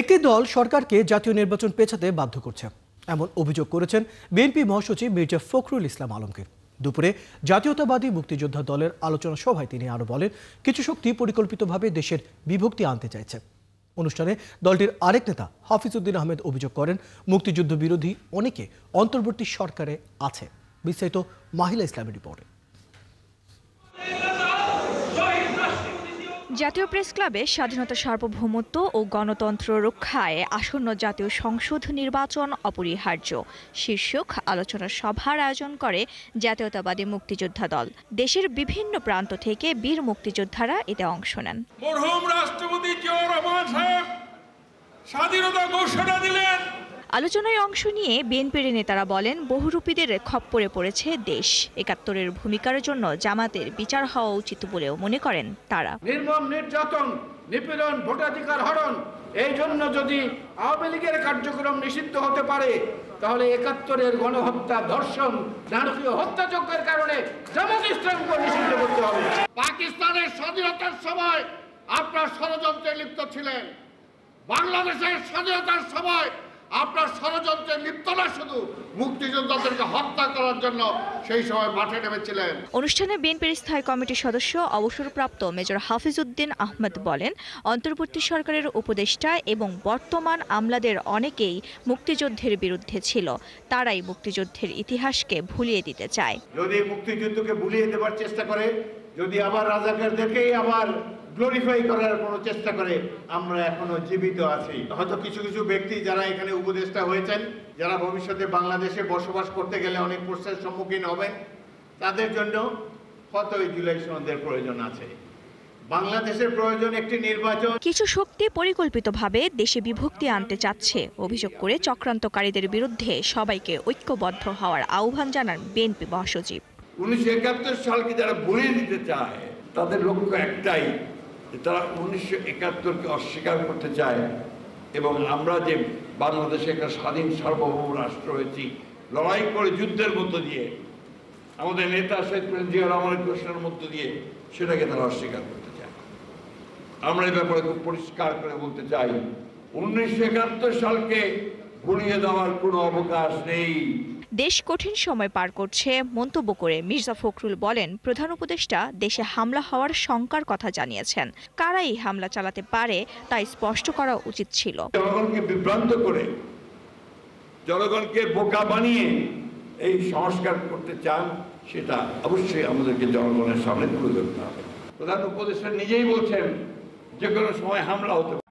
একটি দল সরকারকে জাতীয় নির্বাচন পেছাতে বাধ্য করছে, এমন অভিযোগ করেছেন বিএনপি মহাসচিব মির্জা ফখরুল ইসলাম আলমগীর। দুপুরে জাতীয়তাবাদী মুক্তিযোদ্ধা দলের আলোচনা সভায় তিনি আরো বলেন, কিছু শক্তি পরিকল্পিতভাবে দেশের বিভক্তি আনতে চাইছে। অনুষ্ঠানে দলটির আরেক নেতা হাফিজউদ্দিন আহমেদ অভিযোগ করেন, মুক্তিযুদ্ধ বিরোধী অনেকে অন্তর্বর্তী সরকারে আছে। বিস্তারিত মাহিলা ইসলামের রিপোর্টে। জাতীয় প্রেস ক্লাবে স্বাধীনতা, সার্বভৌমত্ব ও গণতন্ত্র রক্ষায় আসন্ন জাতীয় সংসদ নির্বাচন অপরিহার্য শীর্ষক আলোচনা সভার আয়োজন করে জাতীয়তাবাদী মুক্তিযোদ্ধা দল। দেশের বিভিন্ন প্রান্ত থেকে বীর মুক্তিযোদ্ধারা এতে অংশ নেন। মরহুম রাষ্ট্রপতি জিয়াউর রহমান সাহেব স্বাধীনতা ঘোষণা দিলেন। আলোচনায় অংশ নিয়ে বিএনপির নেতারা বলেন, বহুরূপীদের খপ্পরে পড়েছে দেশ। ৭১-এর ভূমিকার জন্য জামাতের বিচার হওয়া উচিত বলেও মনে করেন তারা। নির্মম নির্যাতন, নিপীড়ন, ভোটাধিকার হরণ, এই জন্য যদি আওয়ামী লীগের কার্যক্রম নিষিদ্ধ হতে পারে, তাহলে ৭১-এর গণহত্যা, ধর্ষণ, নারকীয় হত্যাযজ্ঞের কারণে জামাত ইসলামকে নিষিদ্ধ করতে হবে। পাকিস্তানের স্বাধীনতার সময় আপনার ষড়যন্ত্রে লিপ্ত ছিলেন, বাংলাদেশের স্বাধীনতার সময় আপনার ষড়যন্ত্রে লিপ্ত না, শুধু মুক্তিযোদ্ধাদেরকে হত্যা করার জন্য সেই সময় মাঠে নেমেছিলেন। অনুষ্ঠানে বিএনপির স্থায়ী কমিটির সদস্য অবসরপ্রাপ্ত মেজর হাফিজউদ্দিন আহমেদ বলেন, অন্তর্বর্তী সরকারের উপদেষ্টা এবং বর্তমান আমলাদের অনেকেই মুক্তিযুদ্ধের বিরুদ্ধে ছিল। তারাই মুক্তিযুদ্ধের ইতিহাসকে ভুলিয়ে দিতে চায়। যদি মুক্তিযুদ্ধকে ভুলিয়ে দেওয়ার চেষ্টা করে, যদি আবার রাজাকারদেরকেই আবার গ্লোরিফাই করার কোনো চেষ্টা করে, আমরা এখনো জীবিত আছি। হয়তো কিছু কিছু ব্যক্তি যারা এখানে উপদেষ্টা হয়েছেন, যারা ভবিষ্যতে বাংলাদেশে বসবাস করতে গেলে অনেক প্রশ্নের সম্মুখীন হবেন, তাদের জন্য ৭ই জুলাই সনদের প্রয়োজন আছে। বাংলাদেশের প্রয়োজন একটি নির্বাচন। কিছু শক্তি পরিকল্পিতভাবে দেশে বিভক্তি আনতে চাচ্ছে অভিযোগ করে চক্রান্তকারীদের বিরুদ্ধে সবাইকে ঐক্যবদ্ধ হওয়ার আহ্বান জানান বিএনপি মহাসচিব। ১৯৭১ সালকে যারা ভুলিয়ে দিতে চায়, তাদের লক্ষ্য একটাই, তারা ১৯৭১কে অস্বীকার করতে চায় এবং আমরা যে বাংলাদেশে একটা স্বাধীন সার্বভৌম রাষ্ট্র হয়েছি, লড়াই করে যুদ্ধের মধ্য দিয়ে, আমাদের নেতা শহীদ প্রেসিডেন্ট জিয়াউর রহমানের ঘোষণার মধ্য দিয়ে, সেটাকে তারা অস্বীকার করতে চায়। আমরা এই ব্যাপারে খুব পরিষ্কার করে বলতে চাই, ১৯৭১ সালকে ভুলিয়ে দেওয়ার কোনো অবকাশ নেই। দেশ কঠিন সময় পার করছে মন্তব্য করে মির্জা ফখরুল বলেন, প্রধান উপদেষ্টা দেশে হামলা হওয়ার শঙ্কার কথা জানিয়েছেন। কারা এই হামলা চালাতে পারে তা স্পষ্ট করা উচিত ছিল। জনগণকে বিভ্রান্ত করে, জনগণকে বোকা বানিয়ে এই সংস্কার করতে চান, সেটা অবশ্যই আমাদেরকে জনগণের সামনে তুলে ধরতে হবে। প্রধান উপদেষ্টা নিজেই বলছেন যে কোনো সময় হামলা হতে পারে।